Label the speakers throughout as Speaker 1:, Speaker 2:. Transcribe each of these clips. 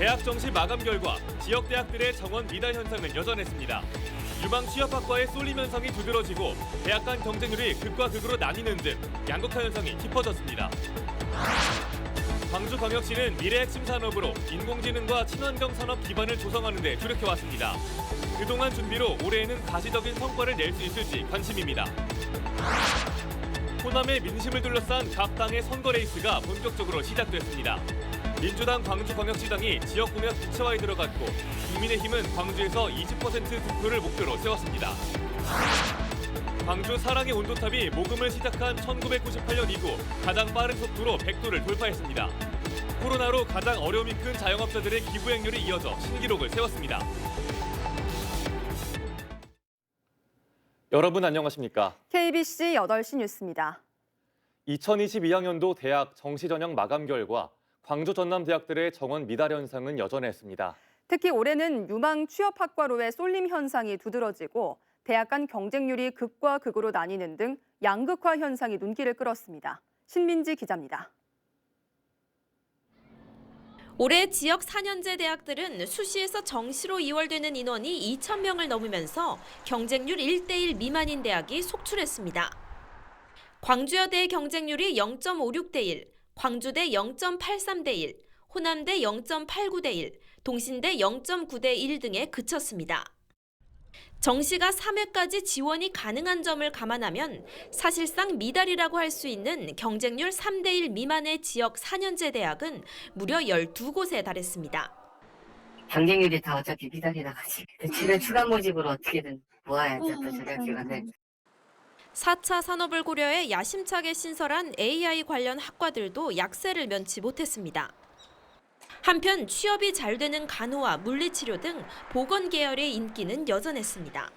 Speaker 1: 대학 정시 마감 결과 지역 대학들의 정원 미달 현상은 여전했습니다. 유망 취업학과의 쏠림 현상이 두드러지고 대학 간 경쟁률이 극과 극으로 나뉘는 등 양극화 현상이 깊어졌습니다. 광주광역시는 미래 핵심 산업으로 인공지능과 친환경 산업 기반을 조성하는 데 주력해왔습니다. 그동안 준비로 올해에는 가시적인 성과를 낼 수 있을지 관심입니다. 호남의 민심을 둘러싼 각 당의 선거 레이스가 본격적으로 시작됐습니다. 민주당 광주광역시당이 지역공약 구체화에 들어갔고 국민의힘은 광주에서 20% 득표를 목표로 세웠습니다. 광주 사랑의 온도탑이 모금을 시작한 1998년 이후 가장 빠른 속도로 100도를 돌파했습니다. 코로나로 가장 어려움이 큰 자영업자들의 기부행률이 이어져 신기록을 세웠습니다. 여러분 안녕하십니까?
Speaker 2: KBC 8시 뉴스입니다.
Speaker 1: 2022학년도 대학 정시 전형 마감 결과 광주 전남 대학들의 정원 미달 현상은 여전했습니다.
Speaker 2: 특히 올해는 유망 취업학과로의 쏠림 현상이 두드러지고 대학 간 경쟁률이 극과 극으로 나뉘는 등 양극화 현상이 눈길을 끌었습니다. 신민지 기자입니다.
Speaker 3: 올해 지역 4년제 대학들은 수시에서 정시로 이월되는 인원이 2,000명을 넘으면서 경쟁률 1대1 미만인 대학이 속출했습니다. 광주여대의 경쟁률이 0.56대 1, 광주대 0.83대 1, 호남대 0.89대 1, 동신대 0.9대 1 등에 그쳤습니다. 정시가 3회까지 지원이 가능한 점을 감안하면 사실상 미달이라고 할 수 있는 경쟁률 3대 1 미만의 지역 4년제 대학은 무려 12곳에 달했습니다.
Speaker 4: 경쟁률이 다 어차피 미달이 나가지고 지금 추가 모집으로 어떻게든 모아야죠. 또 저녁 기간에.
Speaker 3: 4차 산업을 고려해 야심차게 신설한 AI 관련 학과들도 약세를 면치 못했습니다. 한편 취업이 잘 되는 간호와 물리치료 등 보건 계열의 인기는 여전했습니다.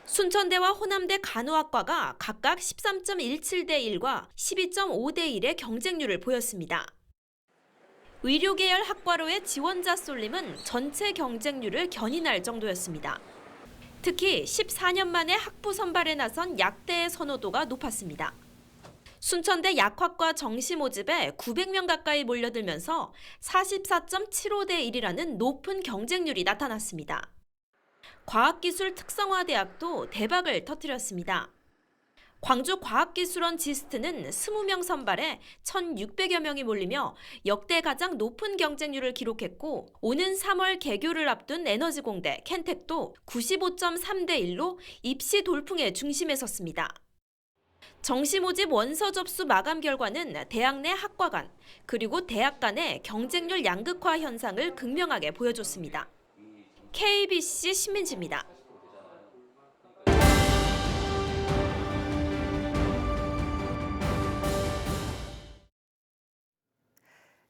Speaker 3: 순천대와 호남대 간호학과가 각각 13.17대 1과 12.5대 1의 경쟁률을 보였습니다. 의료계열 학과로의 지원자 쏠림은 전체 경쟁률을 견인할 정도였습니다. 특히 14년 만에 학부 선발에 나선 약대의 선호도가 높았습니다. 순천대 약학과 정시 모집에 900명 가까이 몰려들면서 44.75대 1이라는 높은 경쟁률이 나타났습니다. 과학기술 특성화대학도 대박을 터뜨렸습니다. 광주과학기술원 지스트는 20명 선발에 1,600여 명이 몰리며 역대 가장 높은 경쟁률을 기록했고 오는 3월 개교를 앞둔 에너지공대 켄텍도 95.3대 1로 입시 돌풍의 중심에 섰습니다. 정시 모집 원서 접수 마감 결과는 대학 내 학과 간 그리고 대학 간의 경쟁률 양극화 현상을 극명하게 보여줬습니다. KBC 신민지입니다.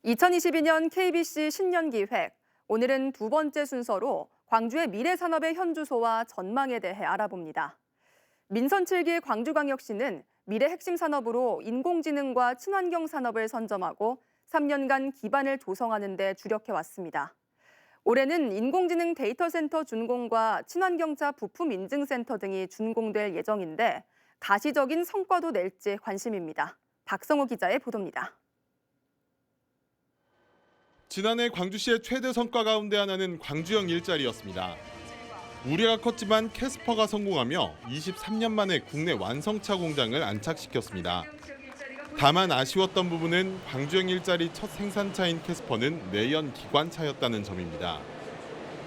Speaker 2: (2022년) KBC 신년기획. 오늘은 두 번째 순서로 광주의 미래산업의 현주소와 전망에 대해 알아봅니다. 민선 7기 광주광역시는 미래 핵심 산업으로 인공지능과 친환경 산업을 선점하고 3년간 기반을 조성하는 데 주력해왔습니다. 올해는 인공지능 데이터센터 준공과 친환경차 부품 인증센터 등이 준공될 예정인데 가시적인 성과도 낼지 관심입니다. 박성호 기자의 보도입니다.
Speaker 5: 지난해 광주시의 최대 성과 가운데 하나는 광주형 일자리였습니다. 우려가 컸지만 캐스퍼가 성공하며 23년 만에 국내 완성차 공장을 안착시켰습니다. 다만 아쉬웠던 부분은 광주형 일자리 첫 생산차인 캐스퍼는 내연 기관차였다는 점입니다.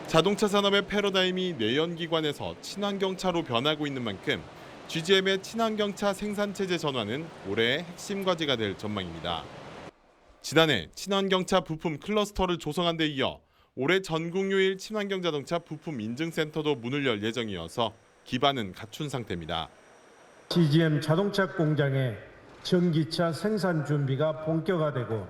Speaker 5: 자동차 산업의 패러다임이 내연 기관에서 친환경차로 변하고 있는 만큼 GGM의 친환경차 생산체제 전환은 올해의 핵심 과제가 될 전망입니다. 지난해 친환경차 부품 클러스터를 조성한 데 이어 올해 전국 유일 친환경 자동차 부품 인증센터도 문을 열 예정이어서 기반은 갖춘 상태입니다.
Speaker 6: GGM 자동차 공장의 전기차 생산 준비가 본격화되고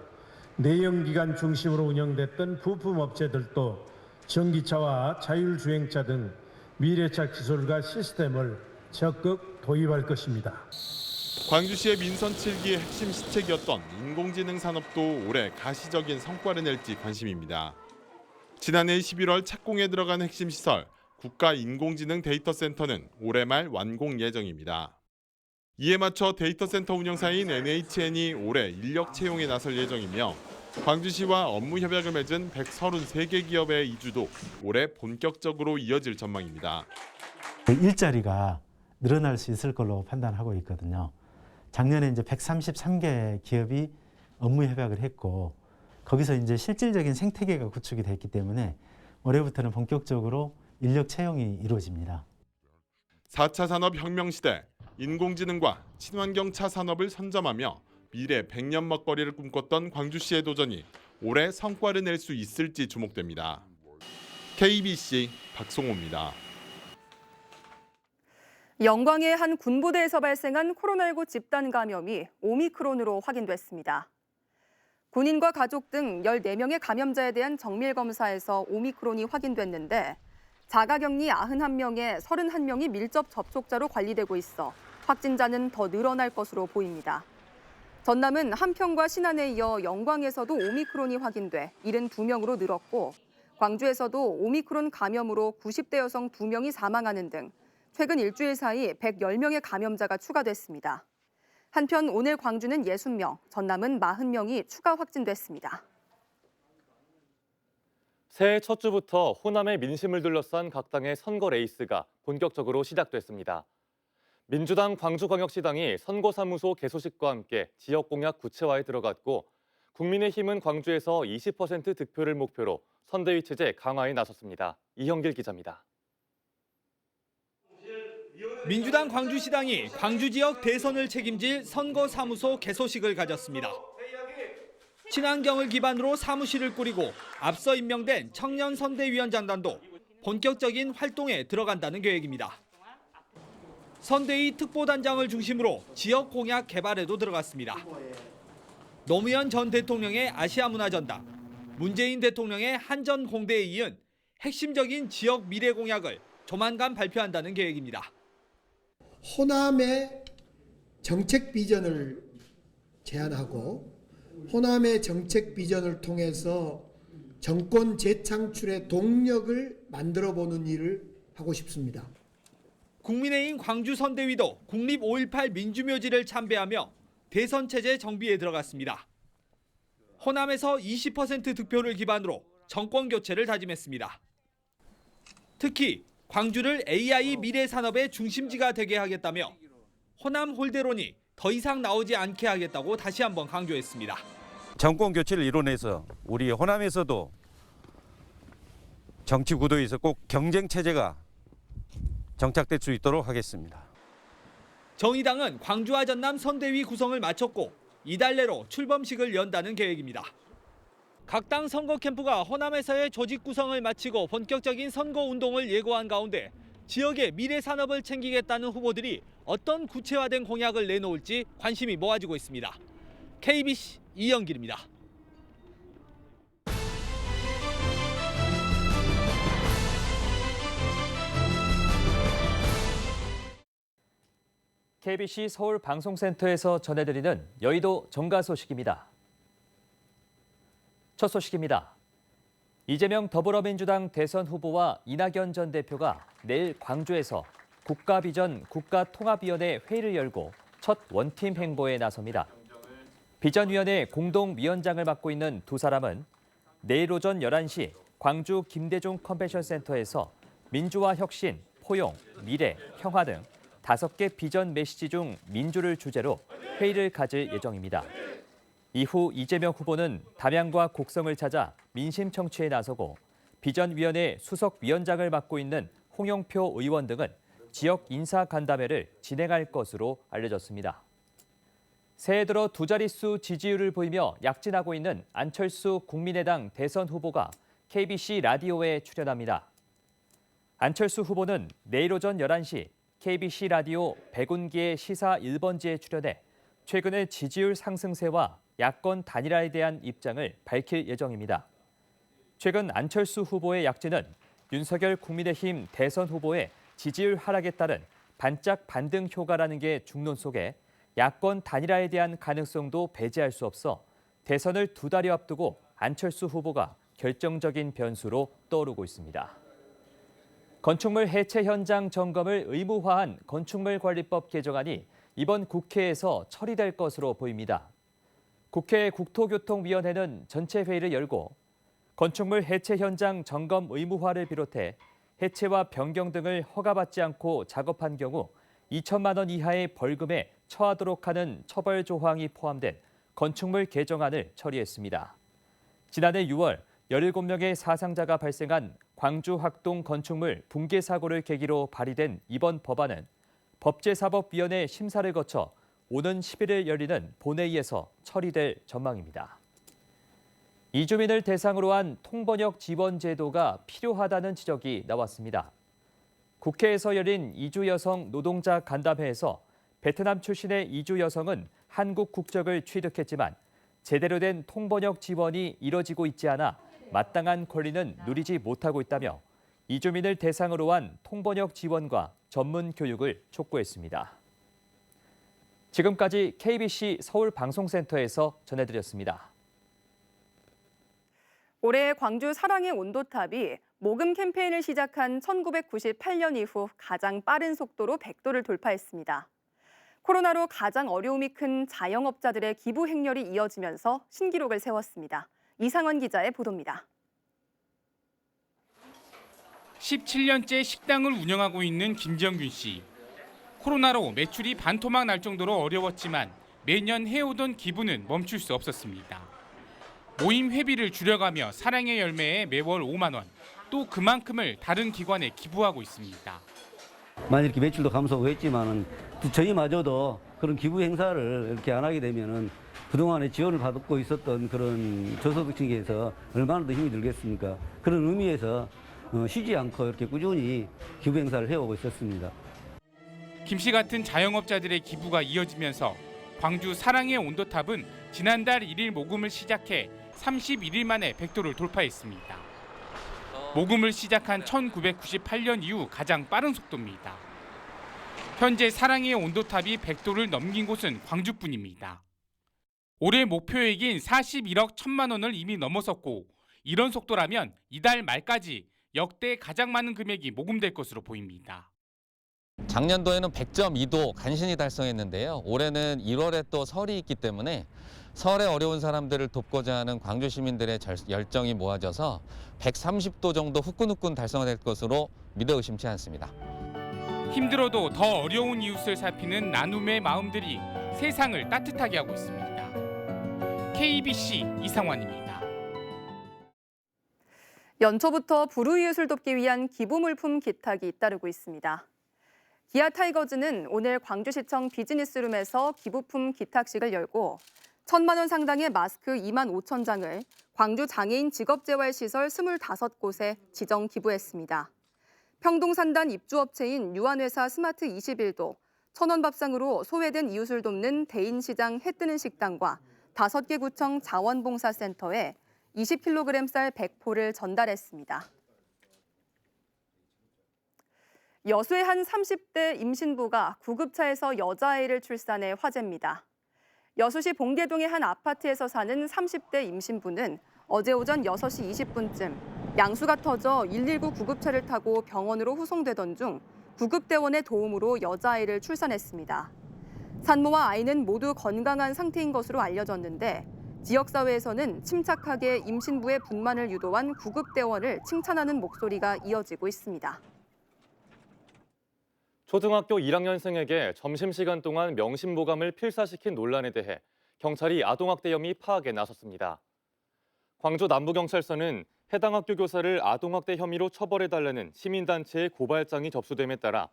Speaker 6: 내연기관 중심으로 운영됐던 부품 업체들도 전기차와 자율주행차 등 미래차 기술과 시스템을 적극 도입할 것입니다.
Speaker 5: 광주시의 민선 7기의 핵심 시책이었던 인공지능 산업도 올해 가시적인 성과를 낼지 관심입니다. 지난해 11월 착공에 들어간 핵심 시설 국가인공지능 데이터센터는 올해 말 완공 예정입니다. 이에 맞춰 데이터센터 운영사인 NHN이 올해 인력 채용에 나설 예정이며 광주시와 업무 협약을 맺은 133개 기업의 이주도 올해 본격적으로 이어질 전망입니다.
Speaker 7: 일자리가 늘어날 수 있을 걸로 판단하고 있거든요. 작년에 이제 133개 기업이 업무 협약을 했고 거기서 이제 실질적인 생태계가 구축이 됐기 때문에 올해부터는 본격적으로 인력 채용이 이루어집니다.
Speaker 5: 4차 산업혁명 시대, 인공지능과 친환경차 산업을 선점하며 미래 100년 먹거리를 꿈꿨던 광주시의 도전이 올해 성과를 낼 수 있을지 주목됩니다. KBC 박송호입니다.
Speaker 2: 영광의 한 군부대에서 발생한 코로나19 집단 감염이 오미크론으로 확인됐습니다. 군인과 가족 등 14명의 감염자에 대한 정밀 검사에서 오미크론이 확인됐는데 자가격리 91명에 31명이 밀접 접촉자로 관리되고 있어 확진자는 더 늘어날 것으로 보입니다. 전남은 한평과 신안에 이어 영광에서도 오미크론이 확인돼 72명으로 늘었고 광주에서도 오미크론 감염으로 90대 여성 2명이 사망하는 등 최근 일주일 사이 110명의 감염자가 추가됐습니다. 한편 오늘 광주는 60명, 전남은 40명이 추가 확진됐습니다.
Speaker 1: 새해 첫 주부터 호남의 민심을 둘러싼 각 당의 선거 레이스가 본격적으로 시작됐습니다. 민주당 광주광역시당이 선거사무소 개소식과 함께 지역 공약 구체화에 들어갔고 국민의힘은 광주에서 20% 득표를 목표로 선대위 체제 강화에 나섰습니다. 이형길 기자입니다.
Speaker 8: 민주당 광주시당이 광주 지역 대선을 책임질 선거사무소 개소식을 가졌습니다. 친환경을 기반으로 사무실을 꾸리고 앞서 임명된 청년 선대위원장단도 본격적인 활동에 들어간다는 계획입니다. 선대위 특보단장을 중심으로 지역 공약 개발에도 들어갔습니다. 노무현 전 대통령의 아시아문화전당, 문재인 대통령의 한전공대에 이은 핵심적인 지역 미래 공약을 조만간 발표한다는 계획입니다.
Speaker 9: 호남의 정책 비전을 제안하고 호남의 정책 비전을 통해서 정권 재창출의 동력을 만들어보는 일을 하고 싶습니다.
Speaker 8: 국민의힘 광주 선대위도 국립 5.18 민주묘지를 참배하며 대선 체제 정비에 들어갔습니다. 호남에서 20% 득표를 기반으로 정권 교체를 다짐했습니다. 특히 광주를 AI 미래 산업의 중심지가 되게 하겠다며 호남 홀대론이 더 이상 나오지 않게 하겠다고 다시 한번 강조했습니다.
Speaker 10: 정권 교체를 이뤄내서 우리 호남에서도 정치 구도에서 꼭 경쟁 체제가 정착될 수 있도록 하겠습니다.
Speaker 8: 정의당은 광주와 전남 선대위 구성을 마쳤고 이달 내로 출범식을 연다는 계획입니다. 각 당 선거 캠프가 호남에서의 조직 구성을 마치고 본격적인 선거 운동을 예고한 가운데 지역의 미래 산업을 챙기겠다는 후보들이 어떤 구체화된 공약을 내놓을지 관심이 모아지고 있습니다. KBC 이영길입니다.
Speaker 11: KBC 서울 방송센터에서 전해드리는 여의도 정가 소식입니다. 첫 소식입니다. 이재명 더불어민주당 대선 후보와 이낙연 전 대표가 내일 광주에서 국가비전 국가통합위원회 회의를 열고 첫 원팀 행보에 나섭니다. 비전위원회 공동위원장을 맡고 있는 두 사람은 내일 오전 11시 광주 김대중 컨벤션 센터에서 민주화 혁신, 포용, 미래, 평화 등 5개 비전 메시지 중 민주를 주제로 회의를 가질 예정입니다. 이후 이재명 후보는 담양과 곡성을 찾아 민심 청취에 나서고 비전위원회 수석위원장을 맡고 있는 홍영표 의원 등은 지역 인사 간담회를 진행할 것으로 알려졌습니다. 새해 들어 두 자릿수 지지율을 보이며 약진하고 있는 안철수 국민의당 대선 후보가 KBC 라디오에 출연합니다. 안철수 후보는 내일 오전 11시 KBC 라디오 백운기의 시사 1번지에 출연해 최근의 지지율 상승세와 야권 단일화에 대한 입장을 밝힐 예정입니다. 최근 안철수 후보의 약진은 윤석열 국민의힘 대선 후보의 지지율 하락에 따른 반짝 반등 효과라는 게 중론 속에 야권 단일화에 대한 가능성도 배제할 수 없어 대선을 두 달여 앞두고 안철수 후보가 결정적인 변수로 떠오르고 있습니다. 건축물 해체 현장 점검을 의무화한 건축물관리법 개정안이 이번 국회에서 처리될 것으로 보입니다. 국회 국토교통위원회는 전체 회의를 열고 건축물 해체 현장 점검 의무화를 비롯해 해체와 변경 등을 허가받지 않고 작업한 경우 2천만 원 이하의 벌금에 처하도록 하는 처벌 조항이 포함된 건축물 개정안을 처리했습니다. 지난해 6월 17명의 사상자가 발생한 광주 학동 건축물 붕괴 사고를 계기로 발의된 이번 법안은 법제사법위원회 심사를 거쳐 오는 11일 열리는 본회의에서 처리될 전망입니다. 이주민을 대상으로 한 통번역 지원 제도가 필요하다는 지적이 나왔습니다. 국회에서 열린 이주 여성 노동자 간담회에서 베트남 출신의 이주 여성은 한국 국적을 취득했지만 제대로 된 통번역 지원이 이뤄지고 있지 않아 마땅한 권리는 누리지 못하고 있다며 이주민을 대상으로 한 통번역 지원과 전문 교육을 촉구했습니다. 지금까지 KBC 서울방송센터에서 전해드렸습니다.
Speaker 2: 올해 광주 사랑의 온도탑이 모금 캠페인을 시작한 1998년 이후 가장 빠른 속도로 100도를 돌파했습니다. 코로나로 가장 어려움이 큰 자영업자들의 기부 행렬이 이어지면서 신기록을 세웠습니다. 이상원 기자의 보도입니다.
Speaker 12: 17년째 식당을 운영하고 있는 김정균 씨. 코로나로 매출이 반토막 날 정도로 어려웠지만 매년 해오던 기부는 멈출 수 없었습니다. 모임 회비를 줄여가며 사랑의 열매에 매월 5만 원, 또 그만큼을 다른 기관에 기부하고 있습니다.
Speaker 13: 많이 이렇게 매출도 감소하고 했지만은 저희마저도 그런 기부 행사를 이렇게 안 하게 되면은 그동안에 지원을 받고 있었던 그런 저소득층에서 얼마나 더 힘이 들겠습니까? 그런 의미에서 쉬지 않고 이렇게 꾸준히 기부 행사를 해오고 있었습니다.
Speaker 12: 김 씨 같은 자영업자들의 기부가 이어지면서 광주 사랑의 온도탑은 지난달 1일 모금을 시작해 31일 만에 100도를 돌파했습니다. 모금을 시작한 1998년 이후 가장 빠른 속도입니다. 현재 사랑의 온도탑이 100도를 넘긴 곳은 광주뿐입니다. 올해 목표액인 41억 1천만 원을 이미 넘어섰고 이런 속도라면 이달 말까지 역대 가장 많은 금액이 모금될 것으로 보입니다.
Speaker 14: 작년도에는 100.2도 간신히 달성했는데요. 올해는 1월에 또 설이 있기 때문에 설에 어려운 사람들을 돕고자 하는 광주 시민들의 열정이 모아져서 130도 정도 후끈후끈 달성될 것으로 믿어 의심치 않습니다.
Speaker 12: 힘들어도 더 어려운 이웃을 살피는 나눔의 마음들이 세상을 따뜻하게 하고 있습니다. KBC 이상환입니다.
Speaker 2: 연초부터 불우이웃을 돕기 위한 기부물품 기탁이 잇따르고 있습니다. 기아 타이거즈는 오늘 광주시청 비즈니스룸에서 기부품 기탁식을 열고 1,000만 원 상당의 마스크 2만 5천 장을 광주 장애인 직업재활시설 25곳에 지정 기부했습니다. 평동산단 입주업체인 유한회사 스마트21도 1,000원 밥상으로 소외된 이웃을 돕는 대인시장 해뜨는 식당과 5개 구청 자원봉사센터에 20kg 쌀 100포를 전달했습니다. 여수의 한 30대 임신부가 구급차에서 여자아이를 출산해 화제입니다. 여수시 봉계동의 한 아파트에서 사는 30대 임신부는 어제 오전 6시 20분쯤 양수가 터져 119 구급차를 타고 병원으로 후송되던 중 구급대원의 도움으로 여자아이를 출산했습니다. 산모와 아이는 모두 건강한 상태인 것으로 알려졌는데 지역사회에서는 침착하게 임신부의 분만을 유도한 구급대원을 칭찬하는 목소리가 이어지고 있습니다.
Speaker 1: 초등학교 1학년생에게 점심시간 동안 명심보감을 필사시킨 논란에 대해 경찰이 아동학대 혐의 파악에 나섰습니다. 광주 남부경찰서는 해당 학교 교사를 아동학대 혐의로 처벌해달라는 시민단체의 고발장이 접수됨에 따라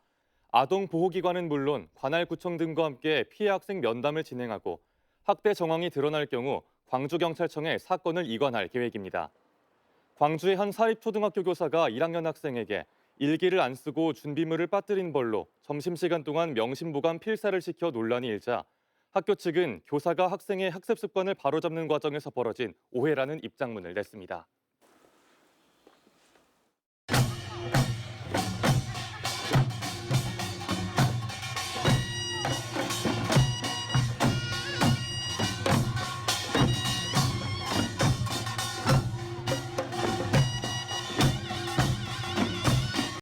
Speaker 1: 아동보호기관은 물론 관할 구청 등과 함께 피해 학생 면담을 진행하고 학대 정황이 드러날 경우 광주경찰청에 사건을 이관할 계획입니다. 광주의 한 사립초등학교 교사가 1학년 학생에게 일기를 안 쓰고 준비물을 빠뜨린 벌로 점심시간 동안 명심보감 필사를 시켜 논란이 일자 학교 측은 교사가 학생의 학습 습관을 바로잡는 과정에서 벌어진 오해라는 입장문을 냈습니다.